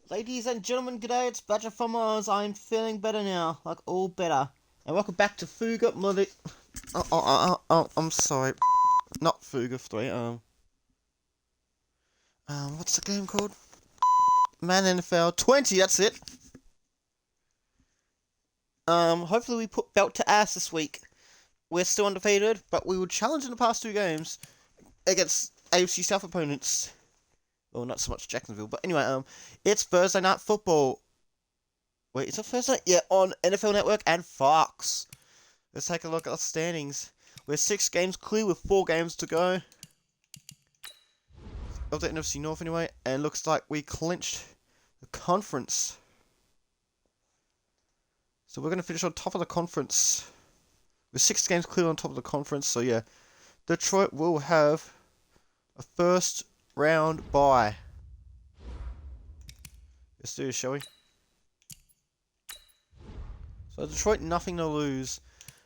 Ladies and gentlemen, g'day, it's Badger from Oz. I'm feeling better now, like all better. And welcome back to Fuga Bloody... I'm sorry. Not Fuga 3, what's the game called? Madden NFL 20, that's it. Hopefully we put belt to ass this week. We're still undefeated, but we were challenged in the past two games against AFC South opponents. Well, not so much Jacksonville, but anyway, it's Thursday Night Football. Wait, is it Thursday? Yeah, on NFL Network and Fox. Let's take a look at the standings. We're 6 games clear with 4 games to go. Of the NFC North anyway, and looks like we clinched the conference. So we're going to finish on top of the conference. With 6 games clear on top of the conference, so yeah. Detroit will have a first round bye. Let's do this, shall we? So Detroit, nothing to lose.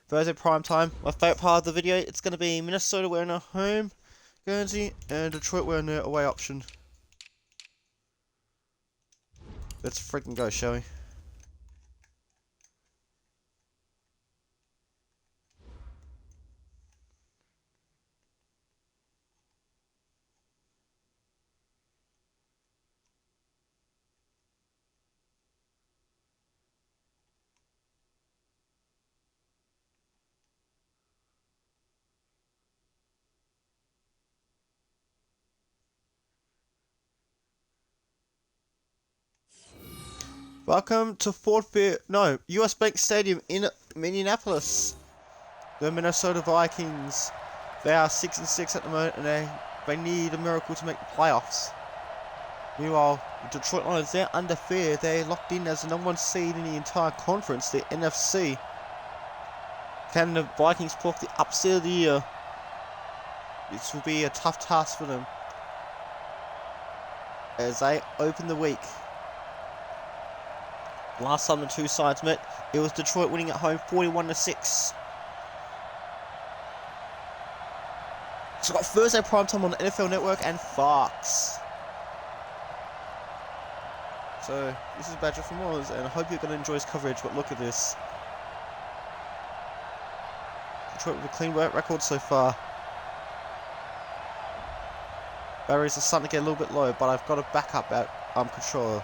Thursday prime time. My favourite part of the video, it's going to be Minnesota wearing a home Guernsey and Detroit wearing their away option. Let's freaking go, shall we? Welcome to US Bank Stadium in Minneapolis. The Minnesota Vikings. They are 6-6 at the moment, and they need a miracle to make the playoffs. Meanwhile, the Detroit Lions, they're undefeated. They're locked in as the #1 seed in the entire conference, the NFC. Can the Vikings pull off the upset of the year? This will be a tough task for them as they open the week. Last time the two sides met, it was Detroit winning at home 41-6. So we've got Thursday primetime on the NFL Network and Fox. So this is Badger from Oz, and I hope you're going to enjoy his coverage, but look at this. Detroit with a clean work record so far. Batteries are starting to get a little bit low, but I've got a backup controller.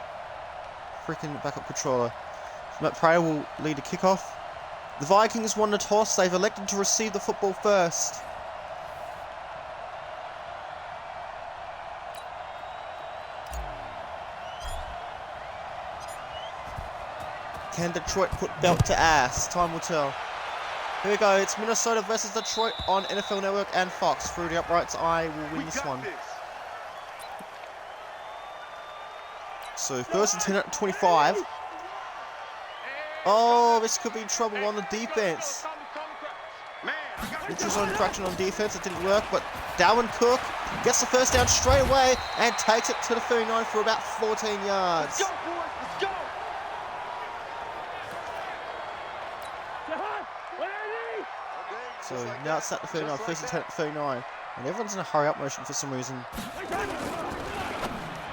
Freaking backup controller. Matt Prater will lead the kickoff. The Vikings won the toss. They've elected to receive the football first. Can Detroit put belt to ass? Time will tell. Here we go. It's Minnesota versus Detroit on NFL Network and Fox. Through the uprights, I will win this one. So first and 10 at 25. Oh, this could be trouble on the defense. Neutral zone infraction on defense. It didn't work, but Dalvin Cook gets the first down straight away and takes it to the 39 for about 14 yards. Let's go, boys. Let's go. So now it's at the 39, first and 10 at 39. And everyone's in a hurry up motion for some reason.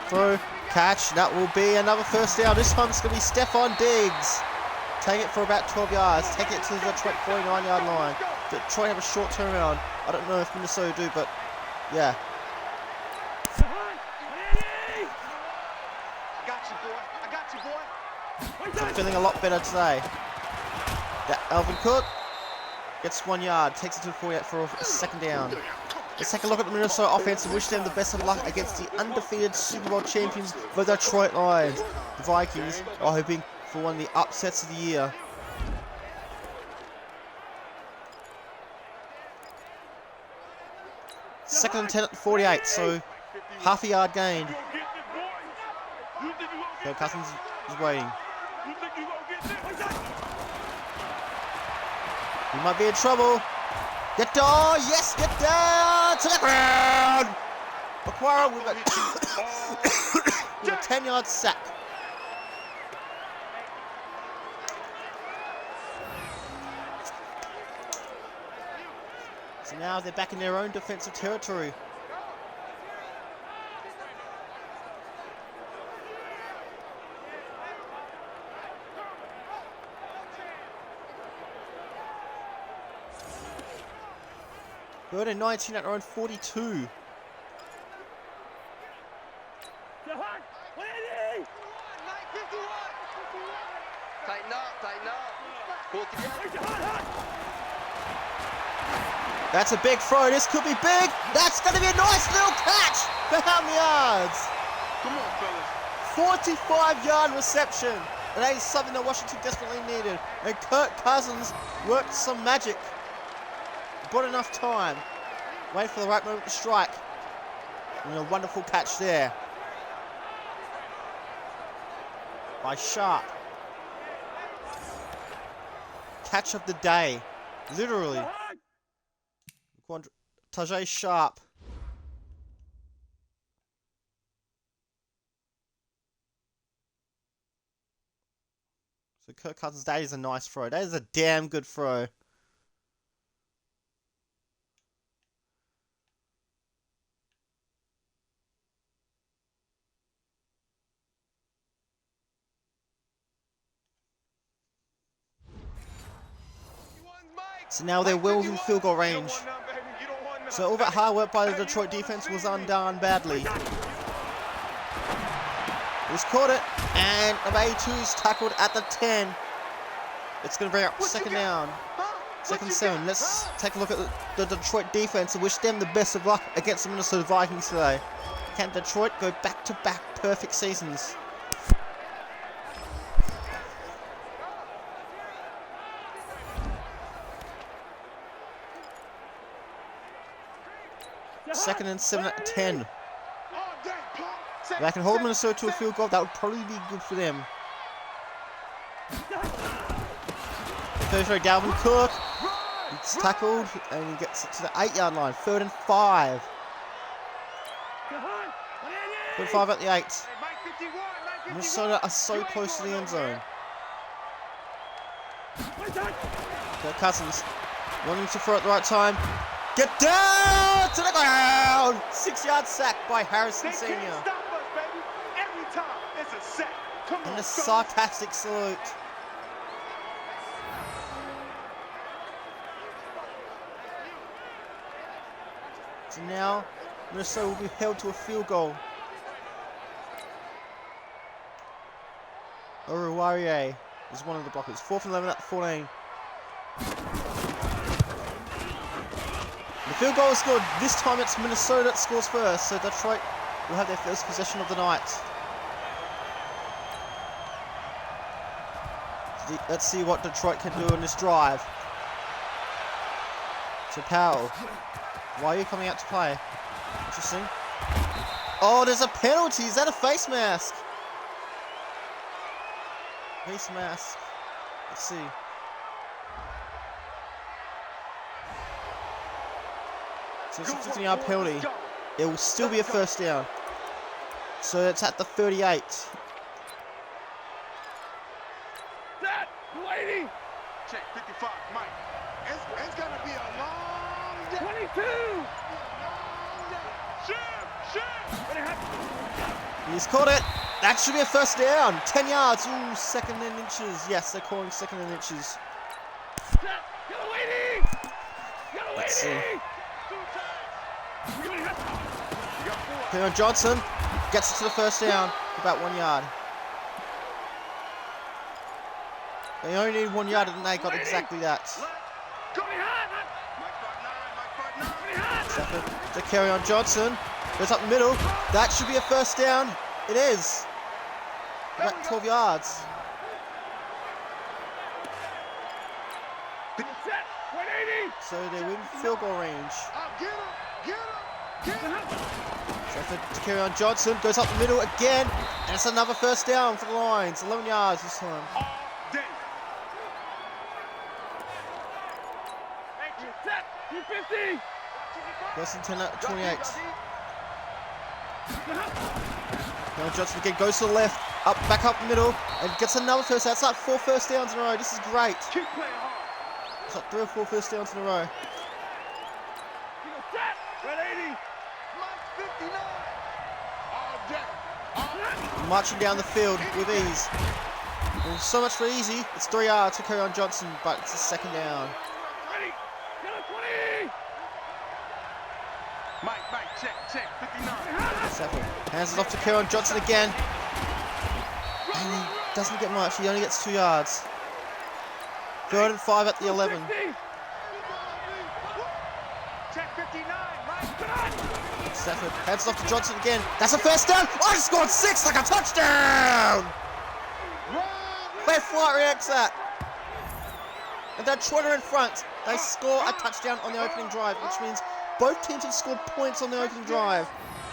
Throw. Catch, that will be another first down. This time it's going to be Stephon Diggs. Take it for about 12 yards. Take it to the Detroit 49-yard line. Detroit have a short turnaround. I don't know if Minnesota do, but yeah. I got you, boy. I'm feeling a lot better today. That Alvin Cook gets 1 yard. Takes it to the 48 for a second down. Let's take a look at the Minnesota offense and wish them the best of luck against the undefeated Super Bowl champions, the Detroit Lions. The Vikings are hoping for one of the upsets of the year. Second and 10 at the 48, so half a yard gained. Kirk Cousins is waiting. He might be in trouble. Get down! Yes, get down to the ground! Aquara with a 10-yard sack. So now they're back in their own defensive territory. 3rd and 19 at their own 42. Tighten up, tighten up. Pull together. That's a big throw. This could be big. That's going to be a nice little catch for how many yards? Come on, fellas. 45-yard reception. And that is something that Washington desperately needed. And Kirk Cousins worked some magic. Bought enough time. Wait for the right moment to strike. And a wonderful catch there by Sharp. Catch of the day. Literally. Tajay Sharp. So Kirk Cousins, that is a nice throw. That is a damn good throw. So now they're well within field goal range. So all that hard work by the Detroit defense was undone badly. He's caught it, and number 82's tackled at the 10. It's going to bring up second down. Second 7. Let's take a look at the Detroit defense and wish them the best of luck against the Minnesota Vikings today. Can Detroit go back-to-back perfect seasons? Second and 7 at 10. If they can hold Minnesota to a field goal, that would probably be good for them. First row, Dalvin Cook. It's tackled and he gets it to the 8-yard line. 3rd and 5. 3rd and 5 at the 8. Minnesota are so close to the end zone. Kirk Cousins wanting to throw at the right time. Get down to the ground! 6-yard sack by Harrison Sr. And a sarcastic salute. So now Minnesota will be held to a field goal. Oruwariye is one of the blockers. 4th and 11 at the 14. The field goal is scored. This time it's Minnesota that scores first, so Detroit will have their first possession of the night. Let's see what Detroit can do in this drive. So Powell, why are you coming out to play? Interesting. Oh, there's a penalty. Is that a face mask? Face mask. Let's see. So it's a 15-yard penalty. It will still be a first down. So it's at the 38. That lady. Check 55, Mike. It's gonna be a long day. 22. He's caught it. That should be a first down. 10 yards. Ooh, 2nd and inches. Yes, they're calling 2nd and inches. Let's see. Johnson gets it to the first down. About 1 yard. They only need 1 yard and they got exactly that. To carry on Johnson. Goes up the middle. That should be a first down. It is. About 12 yards. So they're within field goal range. To carry on Johnson. Goes up the middle again. And it's another first down for the Lions. 11 yards this time. Less than 10 at 28. Now Johnson again goes to the left, back up the middle, and gets another first down. That's like 4 first downs in a row. This is great. It's like 3 or 4 first downs in a row. Marching down the field with ease. Well, so much for easy. It's 3 yards to carry on Johnson, but it's a second down. Stafford hands it off to Kerryon Johnson again. And he doesn't get much. He only gets 2 yards. 3rd and 5 at the 11. Stafford hands it off to Johnson again. That's a first down. Oh, he scored 6 like a touchdown. Where Flight reacts at. And then Detroit are in front. They score a touchdown on the opening drive, which means both teams have scored points on the opening drive.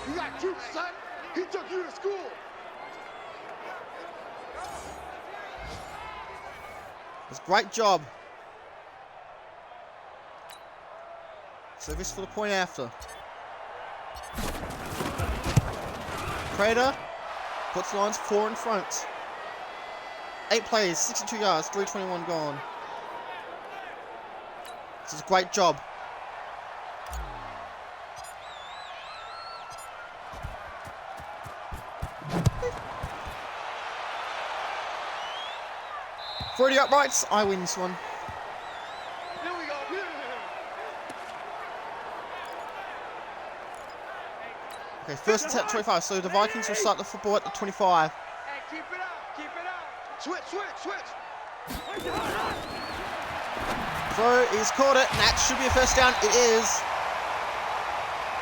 You got cute, son. He took you to school. It's a great job. Service for the point after. Prater puts Lions 4 in front. 8 plays, 62 yards, 3:21 gone. This is a great job. For the uprights, I win this one. Here we go. Okay, 1st and 10 at 25, so the Vikings will start the football at the 25. Hey, keep it up. Keep it up. Switch. So he's caught it, and that should be a first down. It is.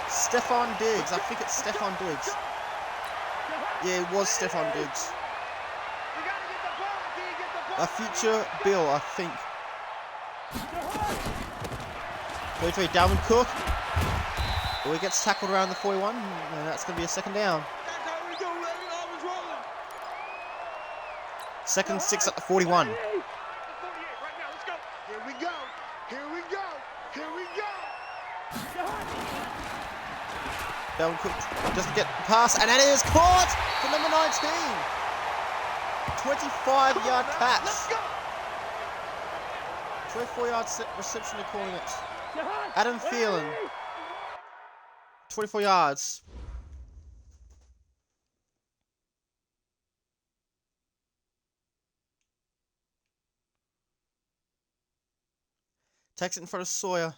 Stephon Diggs. I think it's Stephon Diggs. Yeah, it was Stephon Diggs. A future Bill, I think. 33, Dalvin Cook. Oh, he gets tackled around the 41, and that's going to be a second down. That's how we do, baby. Always rolling. 2nd and 6 at the 41. Here we go. Dalvin Cook doesn't get the pass, and it is caught for number 19. 25-yard catch. Let's go. 24-yard reception, they're calling it. Adam Thielen. 24 yards. Takes it in front of Sawyer.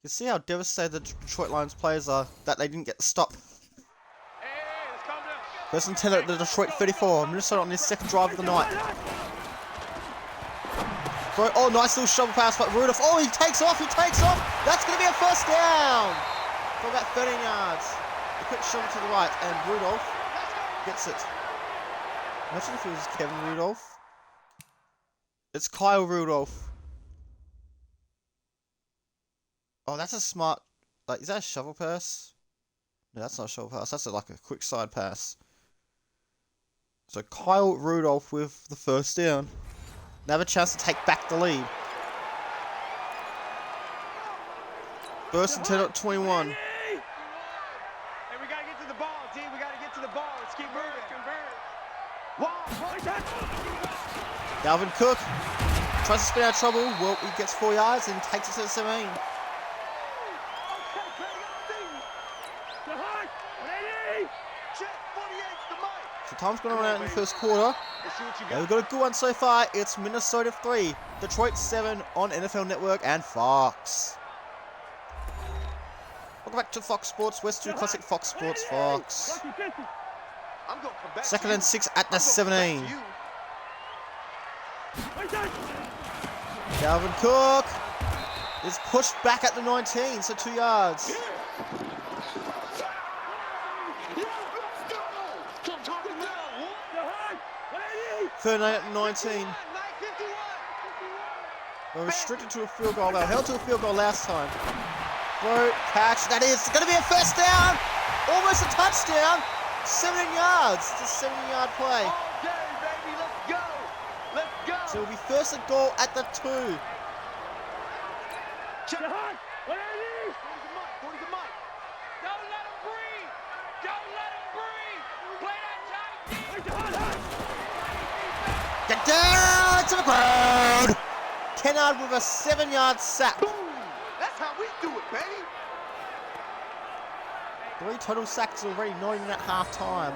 You can see how devastated the Detroit Lions players are that they didn't get the stop. First and 10 at the Detroit 34. Minnesota on their 2nd drive of the night. Oh, nice little shovel pass by Rudolph. Oh, he takes off. That's going to be a first down for about 13 yards. A quick shovel to the right, and Rudolph gets it. Imagine if it was Kevin Rudolph. It's Kyle Rudolph. Oh, that's a smart... Like, is that a shovel pass? No, that's not a shovel pass. That's like a quick side pass. So Kyle Rudolph with the first down. They have a chance to take back the lead. 1st and 10 at 21. Hey, we gotta get to the ball, D. We gotta get to the ball. Let's keep moving. Dalvin Cook tries to spin out of trouble. Well, he gets 4 yards and takes it to the 17. So time's gone around in the first quarter. Yeah, we've got a good one so far. It's Minnesota 3, Detroit 7 on NFL Network and Fox. Welcome back to Fox Sports, West 2 Classic Fox Sports, Fox. 2nd and 6 at the 17. Dalvin Cook is pushed back at the 19, so 2 yards. Third at 19. We're restricted to a field goal. They were held to a field goal last time. Throw, catch. That is going to be a first down. Almost a touchdown. 17 yards. It's a 17-yard play. So it'll be 1st and goal at the 2. Get down to the ground. Kennard with a 7-yard sack. Boom! That's how we do it, baby. 3 total sacks already, not even at half time.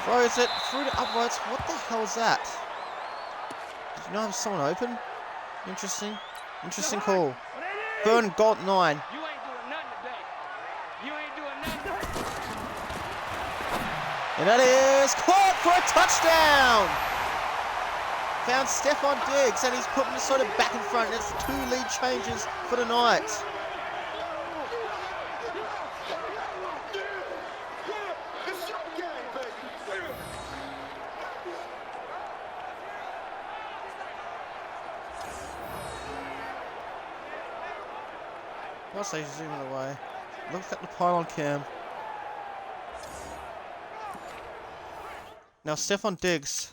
Throws it through to upwards. What the hell is that? Did you know there's someone open? Interesting. Interesting call. Burn got 9. You ain't doing nothing today. You ain't doing nothing. And that is caught for a touchdown! Found Stephon Diggs, and he's put Minnesota back in front. That's 2 lead changes for the night. Once they zoom it away, look at the pylon cam. Now Stephon Diggs.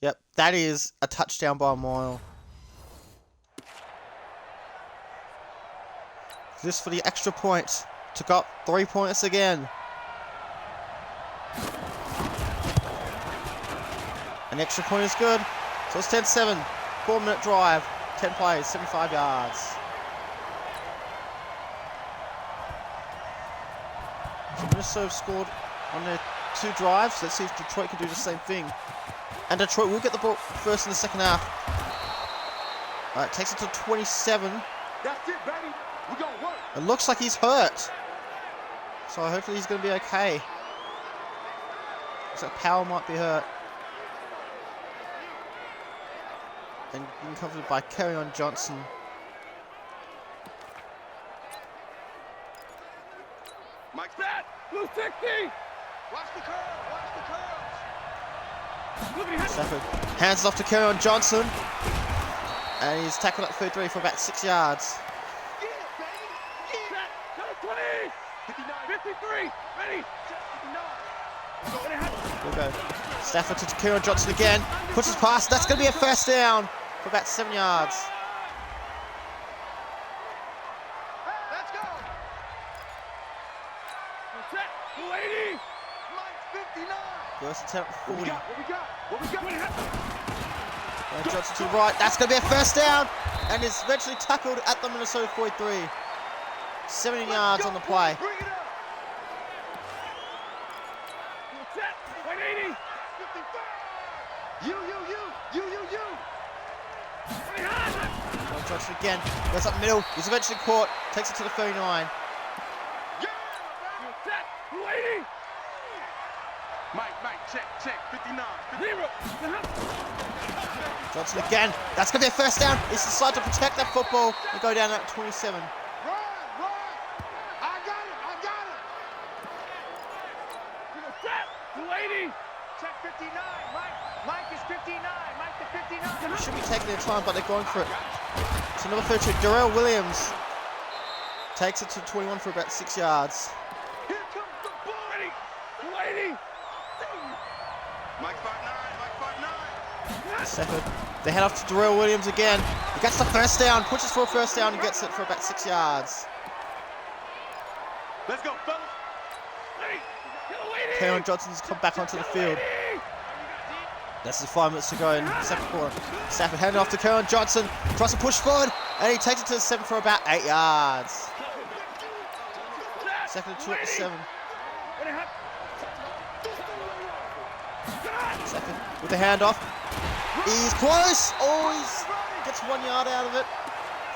Yep, that is a touchdown by a mile. This for the extra point. Took up 3 points again. An extra point is good. So it's 10-7. 4-minute drive. 10 plays, 75 yards. So Minnesota scored on their 2 drives. Let's see if Detroit can do the same thing. And Detroit will get the ball first in the second half. Alright, takes it to 27. That's it, baby. We're gonna work. It looks like he's hurt. So hopefully he's going to be okay. Looks like Powell might be hurt. And being covered by Kerryon Johnson. Mike's back. Blue 60. Watch the curl. Watch the curls. Stafford hands it off to Kerryon Johnson. And he's tackled at 33 for about 6 yards. Get it, baby. Get it. 20. 59. 53. Ready. 59. Here we go. Stafford to Kerryon Johnson again. Puts his pass. That's going to be a first down for about 7 yards. Let's go. Set. 280. Mike's 59. First attempt at 40. What we got? What we got? Kerryon Johnson to the right. That's going to be a first down. And is eventually tackled at the Minnesota 43. 70 yards on the play. Bring it up. Set. 180. 55. You. Kerryon Johnson again. Goes up middle. He's eventually caught. Takes it to the 39. Yeah. Set. 280. Mike, check. 59. 0. Johnson again. That's going to be a first down. He's decided to protect that football and go down at 27. Run. I got him. Set. 280. Check 59. Mike is 59. Mike to 59. They should be taking their time, but they're going for it. So number 32, Darrell Williams takes it to 21 for about 6 yards. Here comes the ball. Ready. 280. Mike 5'9". Stafford. They head off to Darrell Williams again. He gets the first down, pushes for a first down, and gets it for about 6 yards. Let's go, fellas. Ready. Kerryon Johnson's come back onto the field. That's the 5 minutes to go in the second quarter. Stafford handing off to Kerryon Johnson. Tries to push forward, and he takes it to the 7 for about 8 yards. Second and 2 at the 7. Stafford with the handoff. He's close. Oh, he gets 1 yard out of it.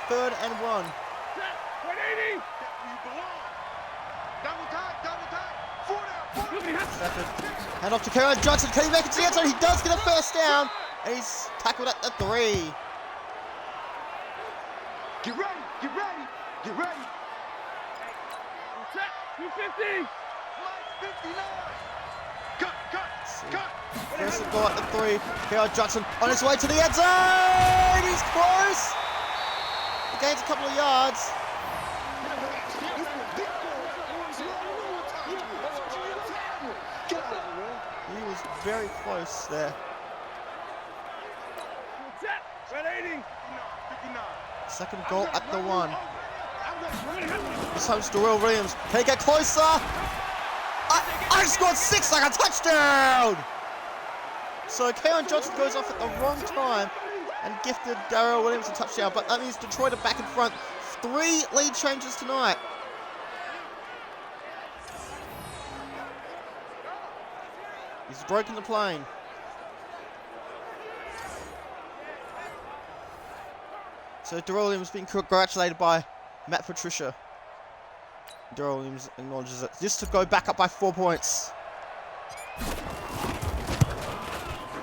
3rd and 1. 180. Double time. 4 down. Stafford hand off to Kerryon Johnson. Can he make it to the end zone? He does get a first down, and he's tackled at the 3. Get ready. Set. 250. Mike 59. Cut. First and goal at the 3. Kerryon Johnson on his way to the end zone. He's close. He gains a couple of yards. He was very close there. Set. 180. 59. Second goal at the 1. This time's Darrell Williams. Can he get closer? I scored 6 like a touchdown! So Keon Johnson goes off at the wrong time and gifted Darrell Williams a touchdown, but that means Detroit are back in front. 3 lead changes tonight. He's broken the plane. So Darrell Williams being congratulated by Matt Patricia. Darrell Williams acknowledges it. Just to go back up by 4 points.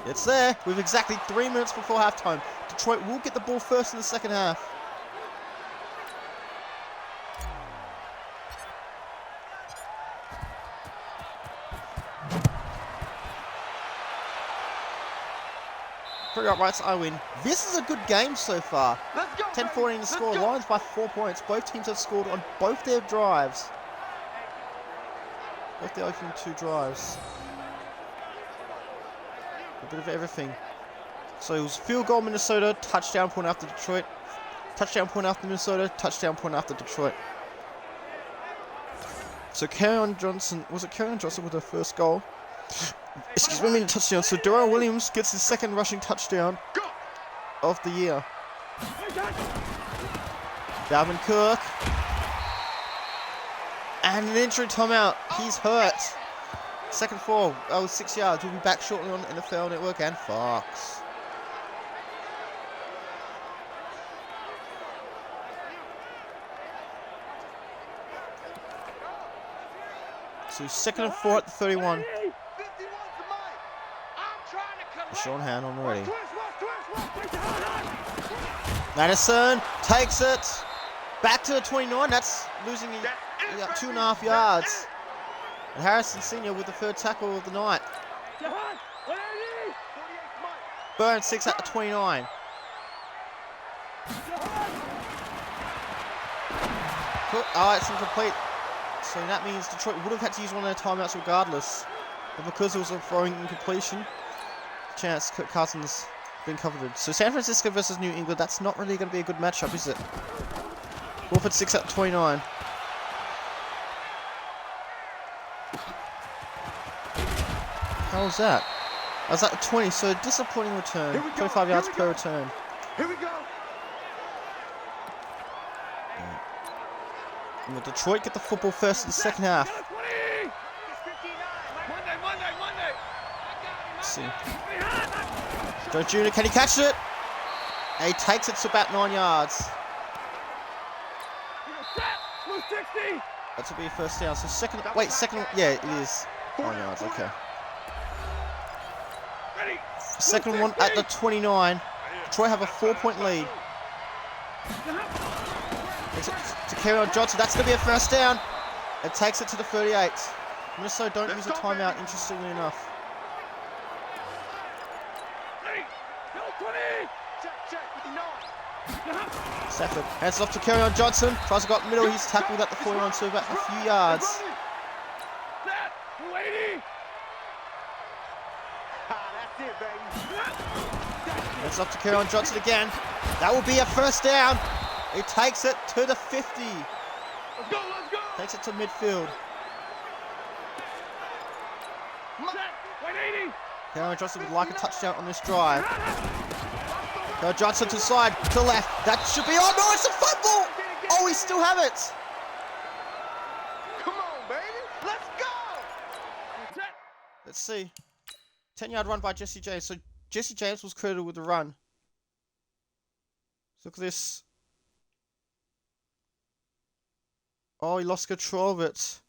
It's there with exactly 3 minutes before halftime. Detroit will get the ball first in the second half. Pretty uprights, I win. This is a good game so far. 10-14 to score. Lions by 4 points. Both teams have scored on both their drives. Both their opening 2 drives. A bit of everything. So it was field goal Minnesota, touchdown point after Detroit. Touchdown point after Minnesota, touchdown point after Detroit. So Keon Johnson, was it Keon Johnson with the first goal? Excuse me, touchdown. So Darrell Williams gets his second rushing touchdown of the year. Dalvin Cook. And an injury timeout. He's hurt. Second fall. Oh, 6 yards. We'll be back shortly on NFL Network and Fox. So 2nd and 4 at the 31. Sean Hand on already. Madison takes it back to the 29. That's losing 2.5 yards. And Harrison Sr. with the 3rd tackle of the night. Burns 6 at the 29. Oh, it's incomplete. So that means Detroit would have had to use one of their timeouts regardless. But because it was a throwing incompletion, chance Kirk Cousins been covered. So San Francisco versus New England, that's not really going to be a good matchup, is it? Wolford 6 at 29. How was that? I was at the 20, so disappointing return. 25 yards per return. Here we go. And will Detroit get the football first in the second half? Let's see. Joe Jr., can he catch it? And he takes it to about 9 yards. That will be a first down. So second, yeah, it is 9 yards, okay. Second one at the 29. Detroit have a 4-point lead. To Keon Johnson, that's going to be a first down. It takes it to the 38. Minnesota don't use a timeout, interestingly enough. Stafford hands it off to Keon Johnson. Tries to go up middle. He's tackled at the 41, so about a few yards. Hands it off to Keon Johnson again. That will be a first down. He takes it to the 50. Let's go. Takes it to midfield. Keon Johnson would like a touchdown on this drive. Keon Johnson to side, to left. That should be, oh no, it's a fumble! Oh, we still have it. Come on, baby. Let's go. Let's see. 10-yard run by Jesse James. So Jesse James was credited with the run. Look at this. Oh, he lost control of it.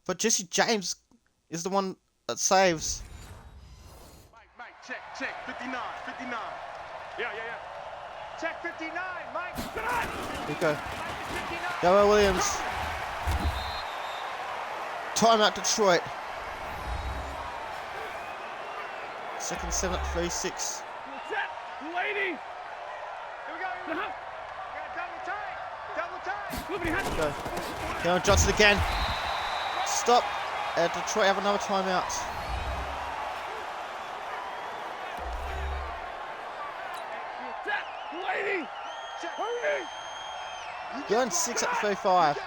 But Jesse James is the one that saves. Mike, check. 59. Yeah. Check 59, Mike. Here we go. Darrell Williams. Timeout Detroit. Second 7 at 36. Waiting. Here we go. Double time. Go. Keon Johnson again. Stop. Detroit have another timeout. Going 6 at 35.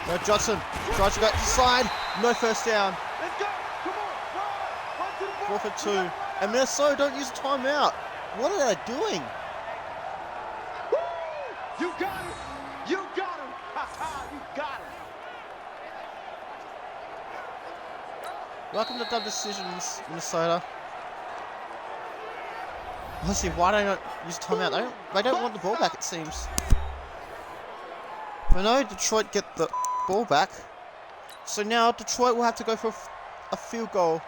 Now Johnson tries to go to the side. No first down. Let's go. Come on. Run to the ball. 4 for 2. And Minnesota don't use a timeout. What are they doing? Woo! You got him. You got him. You got him. Welcome to Dumb Decisions, Minnesota. Honestly, why don't they not use a timeout? They don't want the ball back, it seems. I know Detroit get the ball back. So now Detroit will have to go for a field goal.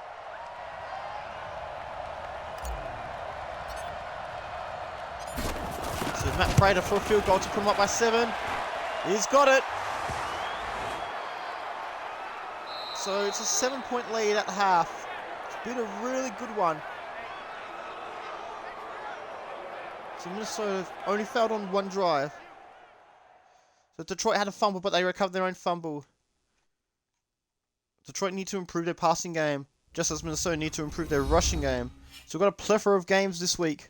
So Matt Prater for a field goal to put him up by 7. He's got it. So it's a 7-point lead at half. It's been a really good one. So Minnesota only failed on 1 drive. So Detroit had a fumble, but they recovered their own fumble. Detroit need to improve their passing game, just as Minnesota need to improve their rushing game. So we've got a plethora of games this week.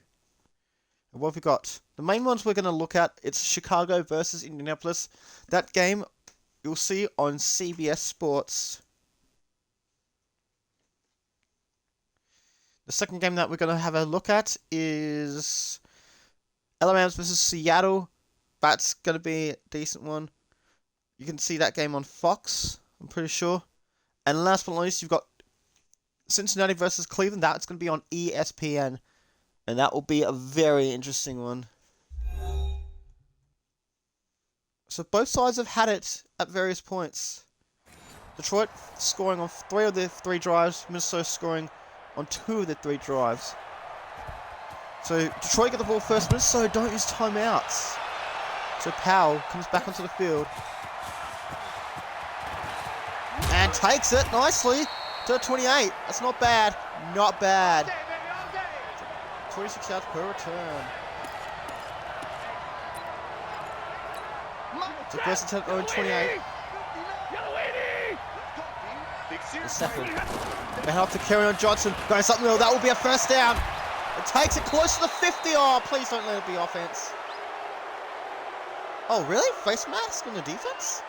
And what have we got? The main ones we're going to look at, it's Chicago versus Indianapolis. That game you'll see on CBS Sports. The second game that we're going to have a look at is Alabama versus Seattle. That's going to be a decent one. You can see that game on Fox, I'm pretty sure. And last but not least, you've got Cincinnati versus Cleveland. That's going to be on ESPN. And that will be a very interesting one. So both sides have had it at various points. Detroit scoring on 3 of their 3 drives. Minnesota scoring on 2 of their 3 drives. So Detroit get the ball first. Minnesota don't use timeouts. So Powell comes back onto the field. And takes it nicely to 28. That's not bad. Not bad. 26 yards per return. So first attempt on 28. The second. They have to carry on Johnson. Going something little. That will be a first down. It takes it close to the 50. Oh, please don't let it be offense. Oh, really? Face mask on the defense?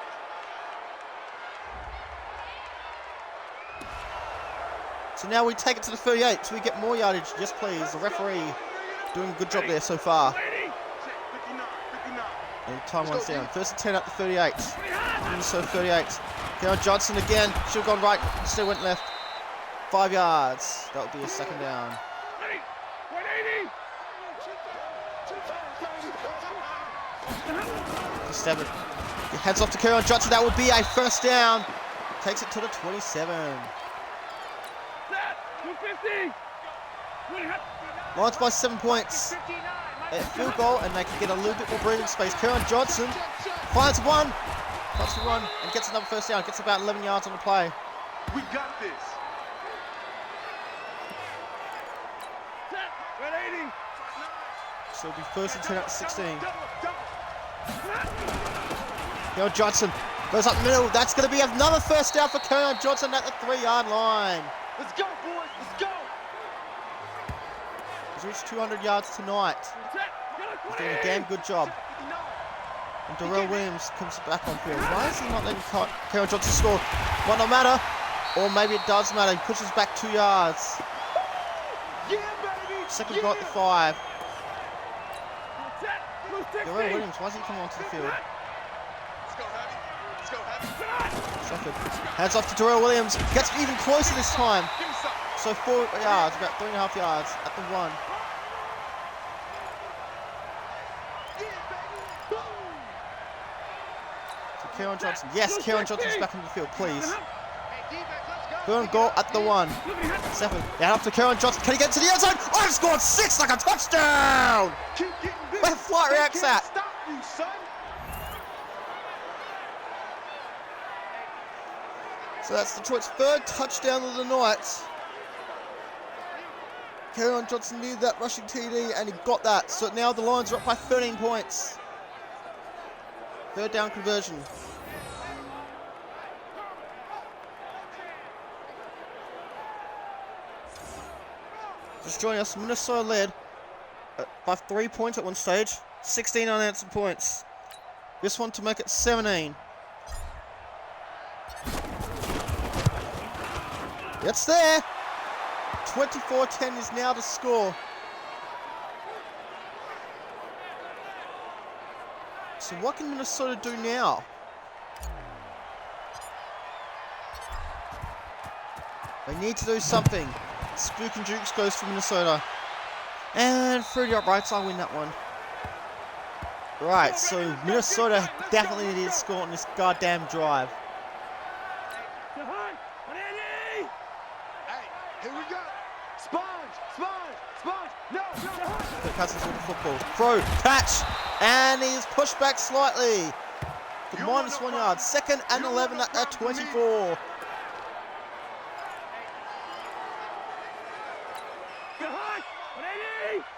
So now we take it to the 38, so we get more yardage. Yes, please. The referee doing a good job there so far. And time runs down. First and 10 at the 38. So 38. Now Johnson again. Should have gone right. Still went left. 5 yards. That would be a second down. 7. He heads off to carry on Johnson. That would be a first down. Takes it to the 27. Lions by 7 points. A field goal, and they can get a little bit more breathing space. Kerryon Johnson finds one. Finds the run and gets another first down. Gets about 11 yards on the play. We got this. So it'll be first and 10 at the 16. Kerryon Johnson goes up middle. That's going to be another first down for Kerryon Johnson at the 3-yard line. Let's go, boys. Let's go. He's reached 200 yards tonight. He's doing a damn good job. And Darrell Williams comes back on field. Why is he not letting Kerryon Johnson score? Might not matter. Or maybe it does matter. He pushes back 2 yards. Yeah, baby. Second goal at the 5. Darrell Williams, why does he come onto the field? Let's go, Heavy. Let's go, Heavy. Second. Hands off to Darrell Williams. Gets even closer this time. Give me some. So 4 yards, about 3.5 yards at the 1. So Kerryon Johnson. Yes, Kerryon Johnson's back on the field, please. Third and goal at the 1. 7. Down up to Kerryon Johnson. Can he get to the end zone? Oh, he scored 6 like a touchdown! Where the flight reacts at? Stop you, son. So that's Detroit's 3rd touchdown of the night. Kerryon Johnson needed that rushing TD and he got that. So now the Lions are up by 13 points. 3rd down conversion. Just joining us, Minnesota led by 3 points at one stage. 16 unanswered points. This one to make it 17. It's there. 24-10 is now the score. So what can Minnesota do now? They need to do something. Spook and Jukes goes for Minnesota. And through the uprights, I win that one. Right, so Minnesota definitely needed to score on this goddamn drive. Hey, here we go. Sponge. No. Kirk Cousins with the football. Throw, catch, and he's pushed back slightly. For -1 yard. 2nd and 11 at 24.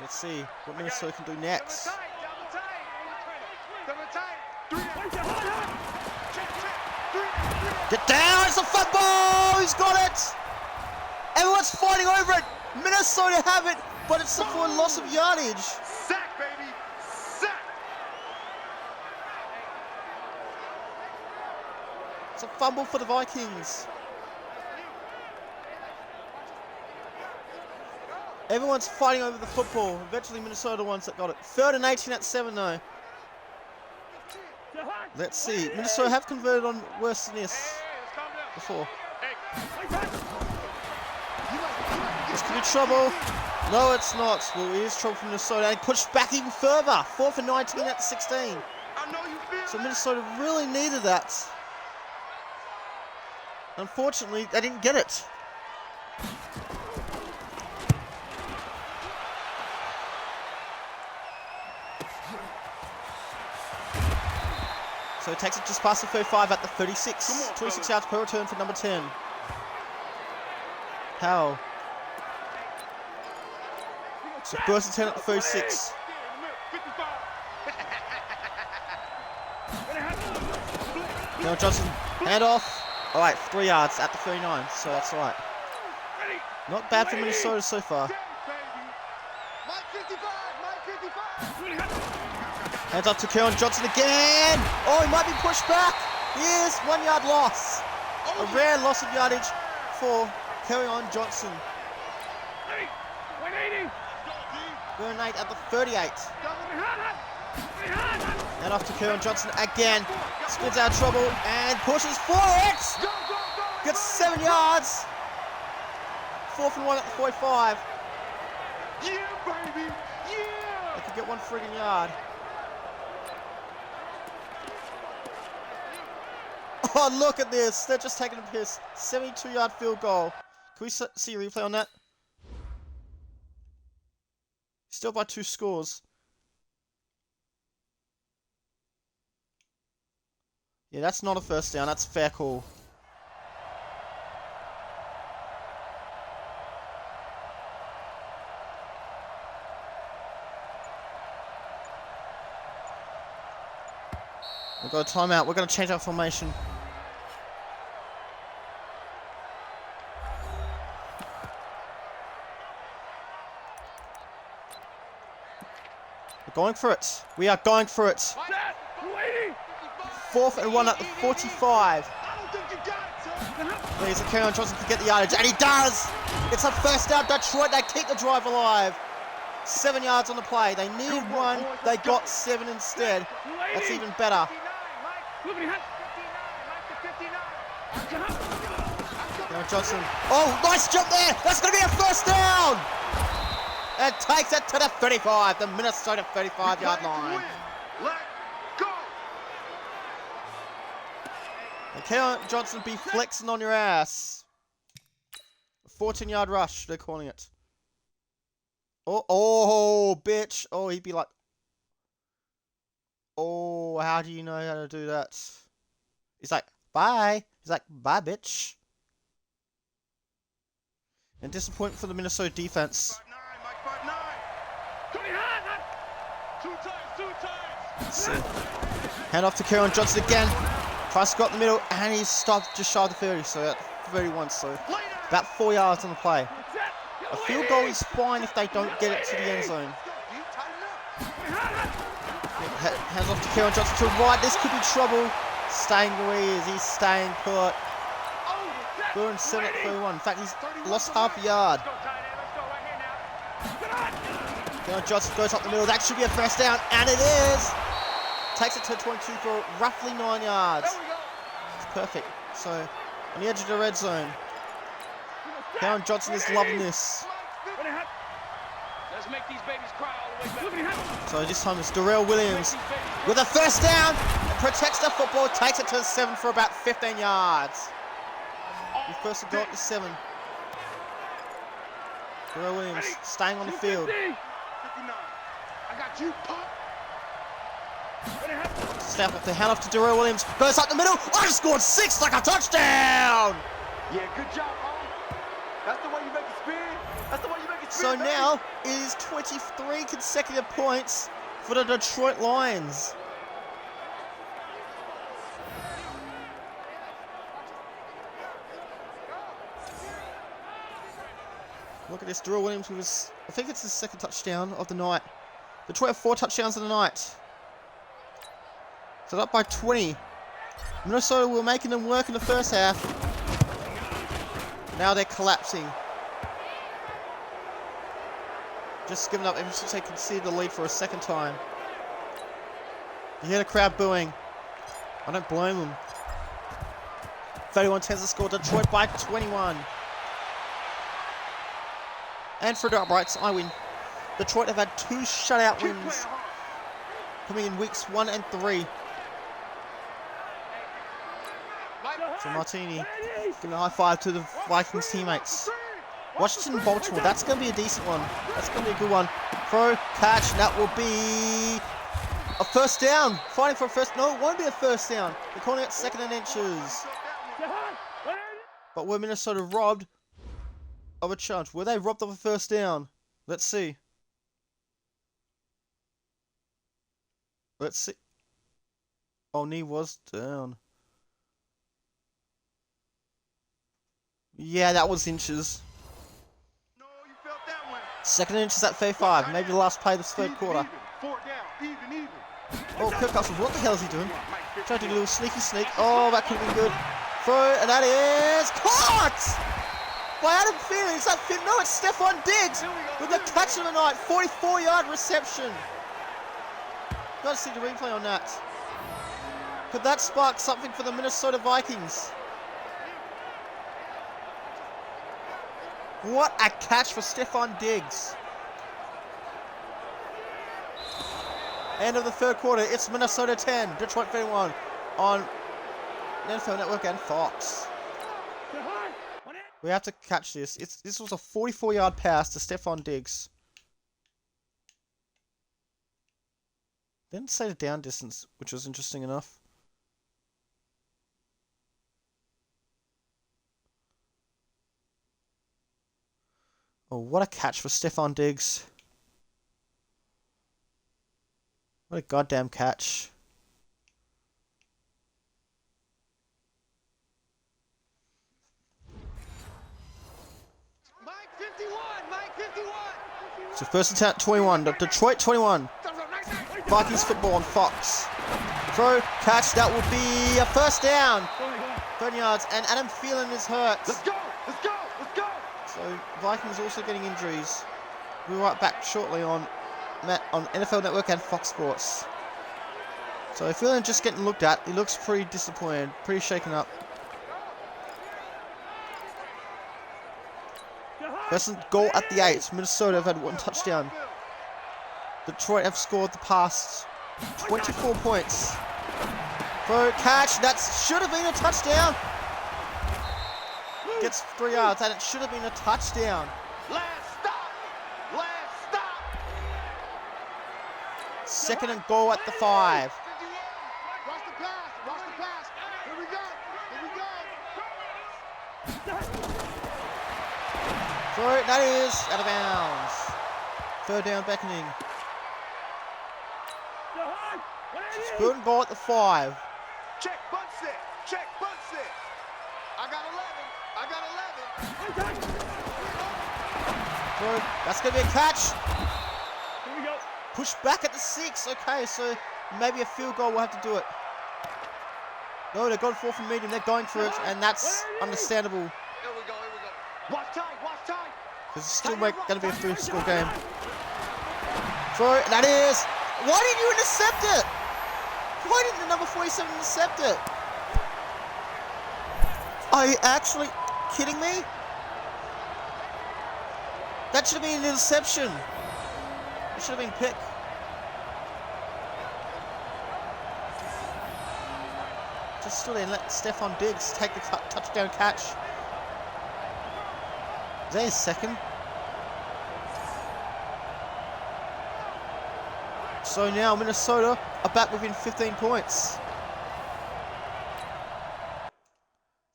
Let's see what Minnesota can do next. Get down, it's a football! He's got it! Everyone's fighting over it! Minnesota have it, but it's for a loss of yardage. Sack, baby! Sack! It's a fumble for the Vikings. Everyone's fighting over the football. Eventually Minnesota the ones that got it. 3rd and 18 at 7 though. Let's see. Minnesota have converted on worse than this before. This could be trouble. No, it's not. Well, it is trouble for Minnesota. And pushed back even further. 4th and 19 at 16. So Minnesota really needed that. Unfortunately, they didn't get it. So it takes it just past the 35 at the 36. 26 yards per return for number 10. How? So 1st and 10 at the 36. Now Johnson, handoff. Alright, 3 yards at the 39, so that's alright. Not bad for Minnesota so far. Hands up to Keon Johnson again. Oh, he might be pushed back. Here's 1 yard loss. A rare loss of yardage for Keon Johnson. Burn 8 at the 38. And off to Keon Johnson again. Spins out of trouble and pushes forward. Gets 7 yards. 4th and 1 at the 45. Yeah, baby. Yeah. They could get 1 friggin' yard. Oh, look at this. They're just taking a piss. 72-yard field goal. Can we see a replay on that? Still by 2 scores. Yeah, that's not a first down. That's a fair call. We've got a timeout. We're going to change our formation. We're going for it. We are going for it. 4th and 1 at the 45. There's a Keon Johnson can get the yardage, and he does! It's a first down, Detroit. They keep the drive alive. 7 yards on the play. They needed 1. They got 7 instead. That's even better. Keon Johnson. Oh, nice jump there! That's going to be a first down! And takes it to the 35, the Minnesota 35-yard line. Let go. And Keon Johnson be flexing on your ass. 14-yard rush, they're calling it. Oh, bitch. Oh, he'd be like... Oh, how do you know how to do that? He's like, bye. He's like, bye, bitch. And disappointment for the Minnesota defense. Let's see. Hand off to Keon Johnson again. Price got in the middle, and he's stopped just shy of the 30, so at 31, so about 4 yards on the play. A field goal is fine if they don't get it to the end zone. Hands off to Keon Johnson to the right. This could be trouble. Staying where he is. He's staying put. Third and 7 at 31. In fact, he's lost half a yard. Johnson goes up the middle. That should be a first down, and it is. Takes it to 22 for roughly 9 yards. It's perfect. So, on the edge of the red zone. Karen Johnson is loving this. Let's make these babies cry all the way back. So this time it's Darrell Williams with a first down and protects the football, takes it to the 7 for about 15 yards. The first goal at the 7. Darrell Williams staying on the field. 59. I got you, Pop. Snap off the hand off to Darrell Williams. Goes up the middle. I just scored 6 like a touchdown. Yeah, good job, Home. That's the way you make it spin. That's the way you make it So spin. now it is 23 consecutive points for the Detroit Lions. Look at this, Darrell Williams with his, I think it's his second touchdown of the night. Detroit have 4 touchdowns of the night. So up by 20. Minnesota were making them work in the first half. Now they're collapsing. Just giving up ever since they conceded the lead for a second time. You hear the crowd booing. I don't blame them. 31-10 the score. Detroit by 21. And for the uprights, I win. Detroit have had 2 shutout wins coming in weeks 1 and 3. So Martini giving a high five to the Vikings teammates. Washington, Baltimore, that's going to be a decent one. That's going to be a good one. Throw, catch, that will be a first down. Fighting for a first, no, it won't be a first down. They're calling it 2nd and inches. But were Minnesota robbed of a chance? Were they robbed of a first down? Let's see. Let's see. Oh, knee was down. Yeah, that was inches. No, you felt that one. 2nd and inches at 35. Maybe the last play of the third quarter. 4 down, even. Oh, Kirk Cousins, what the hell is he doing? Trying to do a little sneaky sneak. Oh, that could have been good. Throw, and that is caught by Adam Thielen. Is that Thielen? No, it's Stephon Diggs with the catch of the night. 44-yard reception. Got to see the replay on that. Could that spark something for the Minnesota Vikings? What a catch for Stephon Diggs. End of the third quarter. It's Minnesota 10, Detroit 31 on NFL Network and Fox. We have to catch this. This was a 44-yard pass to Stephon Diggs. Didn't say the down distance, which was interesting enough. Oh, what a catch for Stephon Diggs. What a goddamn catch. Mike 51, Mike 51. So first and 10 at 21. Detroit 21. Vikings football on Fox. Throw, catch, that will be a first down. 30 yards, and Adam Thielen is hurt. Let's go, let's go, let's go. So Vikings also getting injuries. We'll be right back shortly on NFL Network and Fox Sports. So Thielen just getting looked at. He looks pretty disappointed, pretty shaken up. First and goal at the 8. Minnesota have had 1 touchdown. Detroit have scored the past 24 points. Throw, catch, that should have been a touchdown. Gets 3 yards, and it should have been a touchdown. Last stop, last stop. 2nd and goal at the 5. Watch the pass, here we go. Throw, that is out of bounds. 3rd down beckoning. Third and goal at the 5. Check, butt set. I got 11. Throw, that's going to be a catch. Here we go. Push back at the 6. Okay, so maybe a field goal will have to do it. No, they're going 4th and medium. They're going for it, and that's understandable. Here we go. Watch tight. Because it's still going to be a 3-score game. Throw it, and that is. Why didn't you intercept it? Why didn't the number 47 intercept it? Are you actually kidding me? That should have been an interception. It should have been pick. Just stood there and let Stephon Diggs take the touchdown catch. Is that his second? So now Minnesota are back within 15 points.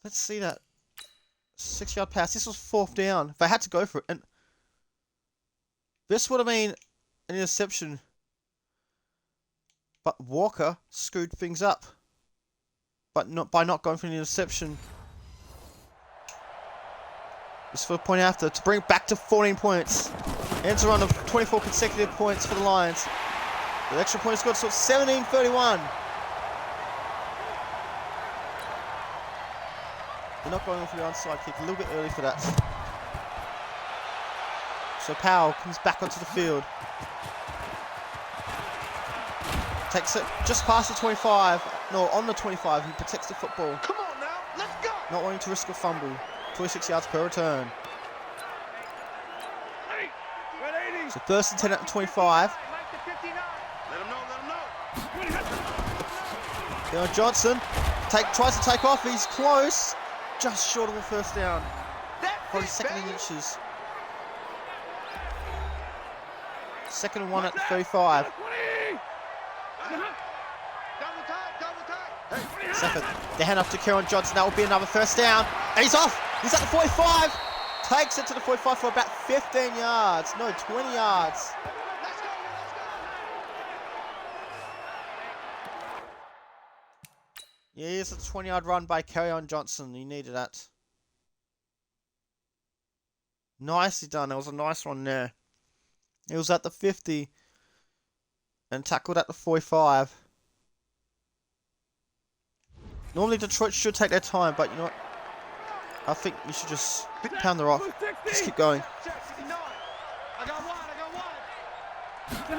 Let's see that. 6-yard pass. This was 4th down. If I had to go for it. And this would have been an interception. But Walker screwed things up. But not by not going for an interception. Just for a point after to bring it back to 14 points. Ends a run of 24 consecutive points for the Lions. The extra point scored, so it's 17-31. They're not going for the onside kick, a little bit early for that. So Powell comes back onto the field. Takes it just past the 25. No, on the 25. He protects the football. Come on now, let's go. Not wanting to risk a fumble. 26 yards per return. So 1st and 10 at the 25. Let him know. Johnson tries to take off. He's close. Just short of the 1st down. Probably 2nd in inches. 2nd and 1 at the 35. Second. They hand off to Kerryon Johnson. That will be another 1st down. And he's off. He's at the 45. Takes it to the 45 for about 15 yards. No, 20 yards. Yeah, here's a 20-yard run by Kerryon Johnson. He needed that. Nicely done. That was a nice one there. He was at the 50 and tackled at the 45. Normally Detroit should take their time, but you know what? I think you should just pound her off. Just keep going.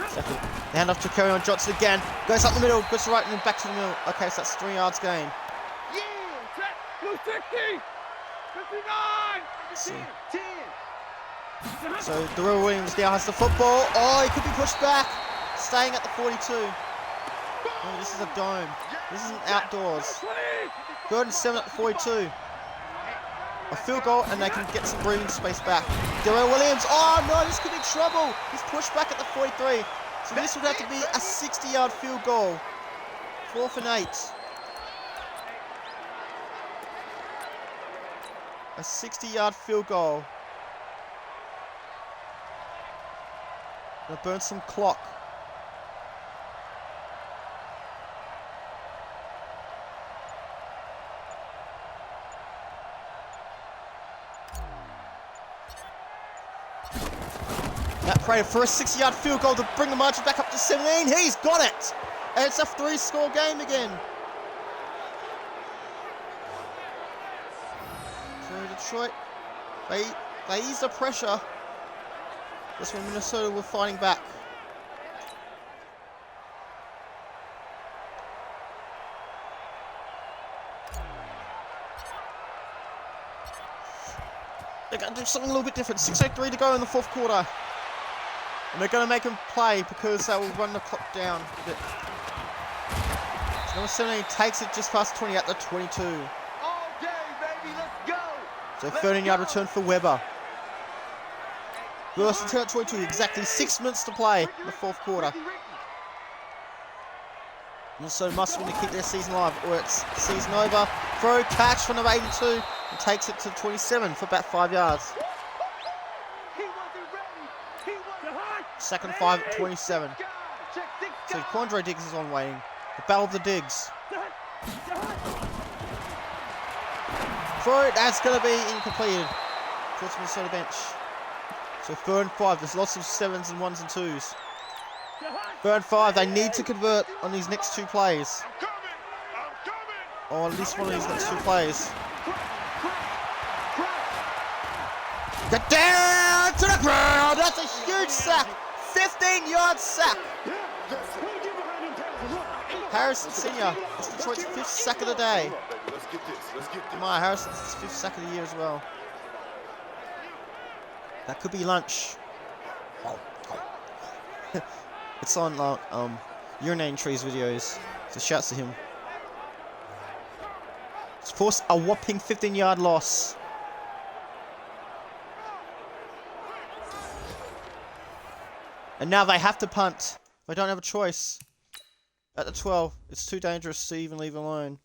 Second. They hand off to Kerryon Johnson again. Goes up the middle, goes to right and then back to the middle. Okay, so that's 3 yards gain. So Darrell Williams now has the football. Oh, he could be pushed back. Staying at the 42. Oh, this is a dome. This isn't outdoors. 3rd and 7 at the 42. A field goal and they can get some breathing space back. Darrell Williams. Oh no, this could be trouble. He's pushed back at the 43. So this would have to be a 60-yard field goal. 4th and 8. A 60-yard field goal. Gonna burn some clock. That Prater for a 60-yard field goal to bring the margin back up to 17. He's got it! And it's a 3-score game again. So Detroit, they ease the pressure. This one Minnesota were fighting back. They're going to do something a little bit different. 6:03 to go in the 4th quarter. And they're going to make them play because they will run the clock down a bit. So number 17 takes it just past 20 at the 22. All day, baby, let's go. So 13-yard return for Weber. First and 10 at 22, exactly 6 minutes to play in the 4th quarter. Minnesota must win to keep their season alive, or it's season over. Throw, catch for number 82, and takes it to 27 for about 5 yards. Second 5 at 27. So Quandre Diggs is on waiting. The battle of the Diggs. Throw, that's going to be incompleted. Towards the Minnesota bench. So 3rd and 5, there's lots of 7s and 1s and 2s. 3rd and 5, they need to convert on these next 2 plays. Or at least one of these next two plays. Get down to the ground! That's a huge sack! 15-yard sack! Harrison Sr. It's Detroit's 5th sack of the day. My Harrison's 5th sack of the year as well. That could be lunch. It's on urinating trees videos. So shouts to him. It's forced a whopping 15-yard loss. And now they have to punt. They don't have a choice. At the 12, it's too dangerous to even leave alone.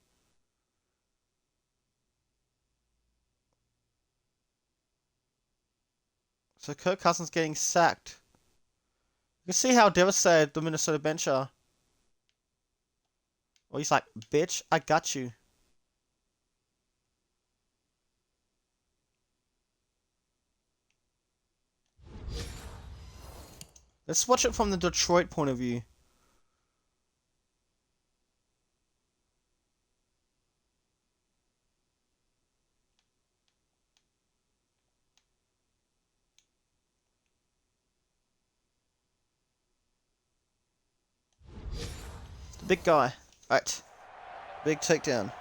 So Kirk Cousins getting sacked. You can see how devastated the Minnesota bench are. Well, he's like, bitch, I got you. Let's watch it from the Detroit point of view. The big guy. Right. Big takedown.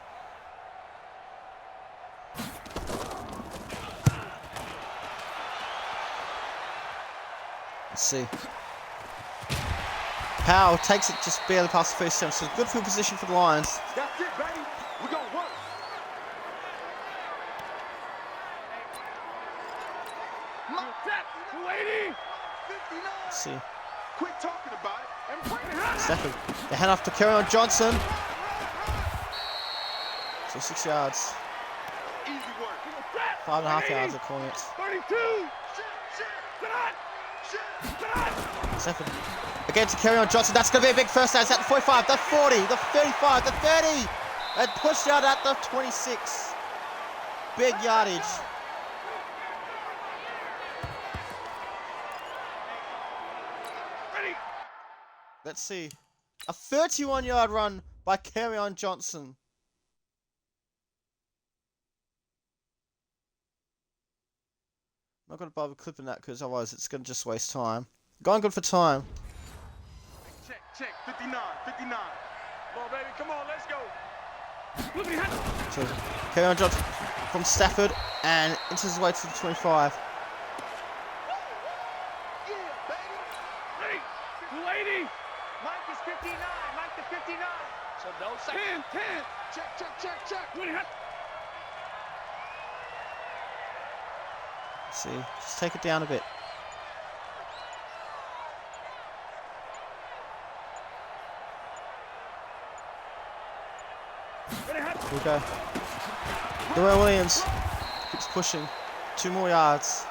Let's see. Powell takes it just barely past the first down. So good field position for the Lions. That's it, baby. We're going to work. Let's see. Quit talking about it. Stafford. They hand off to Kerryon Johnson. So 6 yards. Easy work. 5.5 yards, they're calling it. 32. Stafford. Again to Kerryon Johnson. That's going to be a big first down. It's at the 45, the 40, the 35, the 30. And pushed out at the 26. Big yardage. Let's see. A 31-yard run by Kerryon Johnson. Not going to bother clipping that because otherwise it's going to just waste time. Going good for time. Check. 59. 59. Come on, baby. Come on, let's go. So, Kerryon Johnson from Stafford and into his way to the 25. Yeah, baby. 280. Mike is 59. Mike the 59. So don't say 10. Check. 20. See, just take it down a bit. Here we go. Darrell Williams keeps pushing. 2 more yards.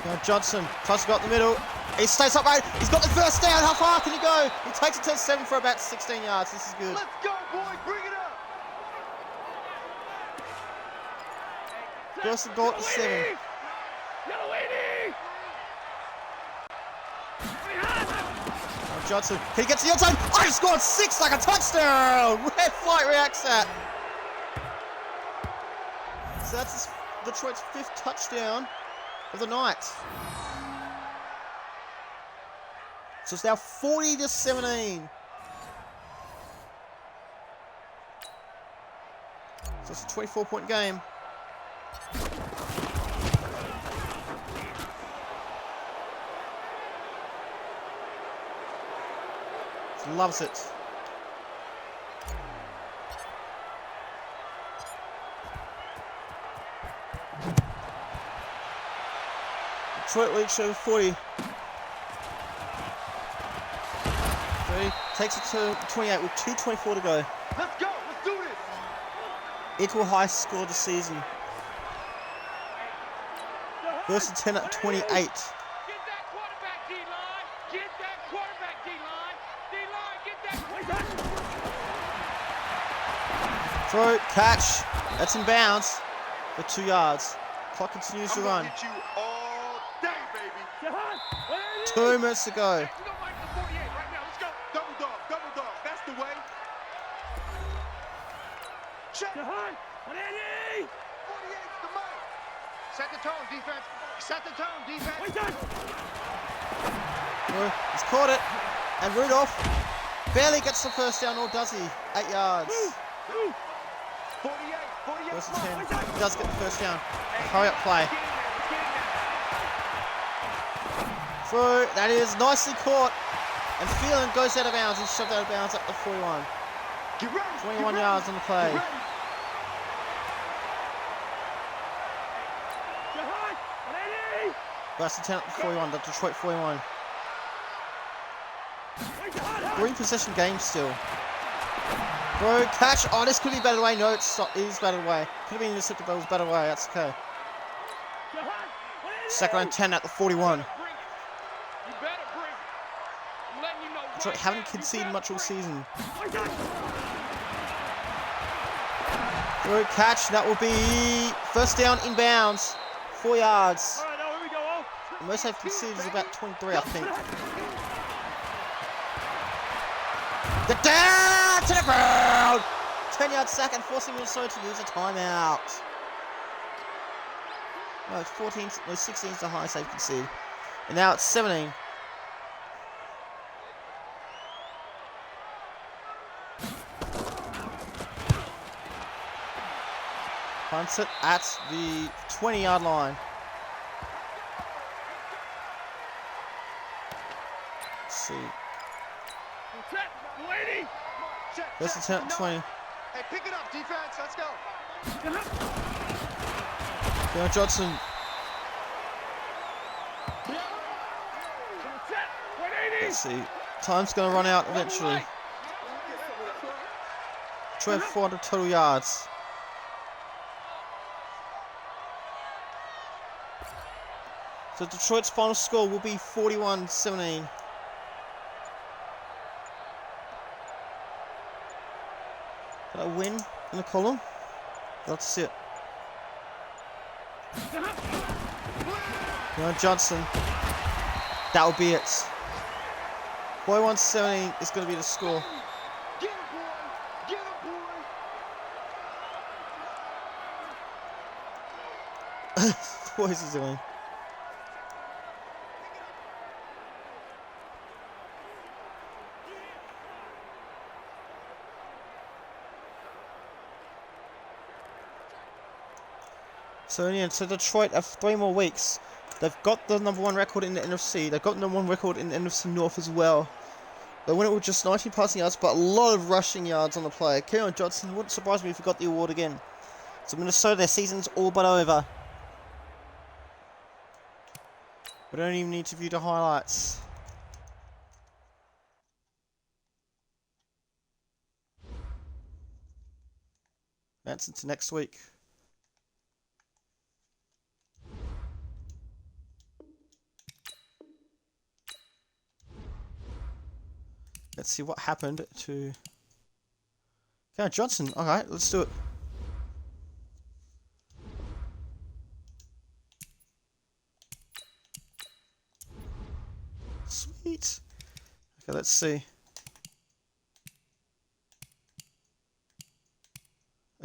Now Johnson tries to go up the middle. He stays upright. He's got the first down. How far can he go? He takes it to the 7 for about 16 yards. This is good. Let's go, boy. Bring it up. First and goal at the 7. Now Johnson, can he get to the outside? Oh, he scored 6 like a touchdown. Red flight reacts that. So that's Detroit's 5th touchdown of the night. So it's now 40-17. So it's a 24-point game. He loves it. Detroit leads over 40. 30, takes it to 28 with 2:24 to go. Let's go. Let's do this. Equal high score of the season. First and 10 at 28. Get that quarterback, D-line. Get that quarterback, D-line. D-line, get that quarterback. Throw, catch. That's in bounds for 2 yards. Clock continues to run. Hit you all 2 minutes to go. Hey, we don't like the 48 right now. Let's go. Double dog. That's the way. Check. 48's the mark. Set the tone, defense. Set the tone, defense. He's caught it. And Rudolph barely gets the first down, or does he? 8 yards. 48. First and 10. He does get the first down. Hurry up play. Through. That is nicely caught. And Phelan goes out of bounds. He's shoved out of bounds up to 41. 21 yards on the play. First and 10 up to 41. The Detroit 41. 3 possession game still. Bro, catch. Oh, this could be batted away. No, it's not. It is batted away. Could have been intercepted, but it was batted away. That's okay. Second and 10 at the 41. Detroit haven't conceded much all season. Bro, catch. That will be first down inbounds. 4 yards. The most they've conceded is about 23, I think. Get down to the ground! 10-yard sack and forcing Minnesota to use a timeout. No, it's 14, no, 16 is the highest they've conceded. And now it's 17. Punts it at the 20-yard line. Let's see. First and 10 at 20. Hey, pick it up, defense. Let's go. Daniel Johnson. Let's see. Time's going to run out eventually. Detroit 400 total yards. So Detroit's final score will be 41-17. Did I win in the column? That's it. Johnson. That will be it. 41-17 is going to be the score. Get him, boy. Get him, boy. What is he doing? So yeah, so Detroit have 3 more weeks. They've got the #1 record in the NFC. They've got the #1 record in the NFC North as well. They won it with just 19 passing yards, but a lot of rushing yards on the play. Daniel Johnson, wouldn't surprise me if he got the award again. So Minnesota, their season's all but over. We don't even need to view the highlights. That's into next week. Let's see what happened to Daniel Johnson. Alright, let's do it. Sweet. Okay, let's see.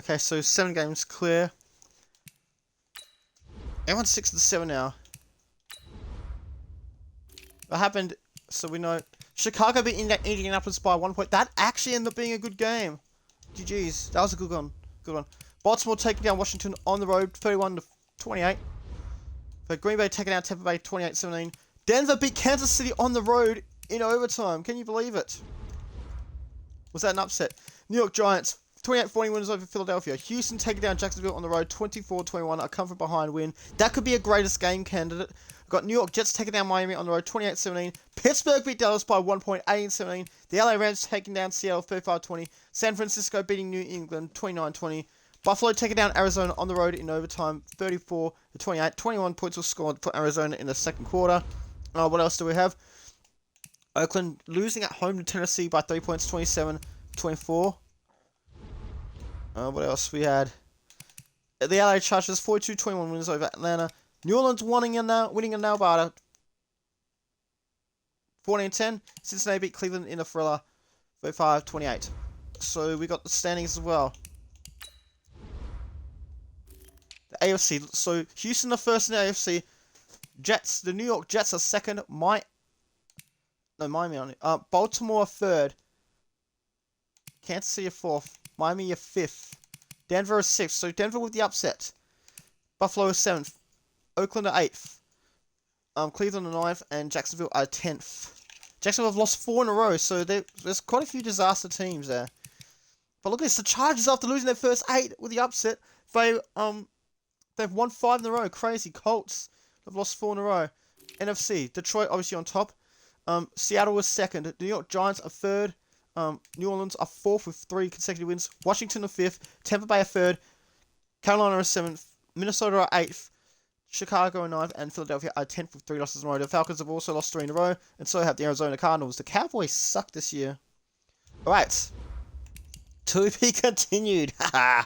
Okay, so 7 games clear. Everyone's 6-7 now. What happened? So we know Chicago beat Indianapolis by 1 point. That actually ended up being a good game. GG's. That was a good one. Good one. Baltimore taking down Washington on the road, 31-28. But Green Bay taking out Tampa Bay, 28-17. Denver beat Kansas City on the road in overtime. Can you believe it? Was that an upset? New York Giants, 28-40 wins over Philadelphia. Houston taking down Jacksonville on the road, 24-21. A come from behind win. That could be a greatest game candidate. We've got New York Jets taking down Miami on the road, 28-17. Pittsburgh beat Dallas by 1 point, 18-17. The LA Rams taking down Seattle, 35-20. San Francisco beating New England, 29-20. Buffalo taking down Arizona on the road in overtime, 34-28. 21 points were scored for Arizona in the second quarter. What else do we have? Oakland losing at home to Tennessee by 3 points, 27-24. What else we had? The LA Chargers, 42-21 wins over Atlanta. New Orleans winning in Nevada. 14-10. Cincinnati beat Cleveland in a thriller, 35-28. So we got the standings as well. The AFC. So Houston are first in the AFC. Jets. The New York Jets are second. Miami on it. Baltimore are third. Kansas City are fourth. Miami are fifth. Denver is sixth. So Denver with the upset. Buffalo is seventh. Oakland are eighth. Cleveland are ninth, and Jacksonville are 10th. Jacksonville have lost 4 in a row, so there's quite a few disaster teams there. But look at this, the Chargers, after losing their first 8 with the upset, they've won 5 in a row. Crazy. Colts have lost 4 in a row. NFC, Detroit obviously on top. Seattle was second. New York Giants are third. New Orleans are fourth with 3 consecutive wins. Washington are fifth. Tampa Bay are third. Carolina are seventh. Minnesota are eighth. Chicago are 9th, and Philadelphia are 10th with 3 losses in a row. The Falcons have also lost 3 in a row, and so have the Arizona Cardinals. The Cowboys suck this year. Alright. To be continued. Haha.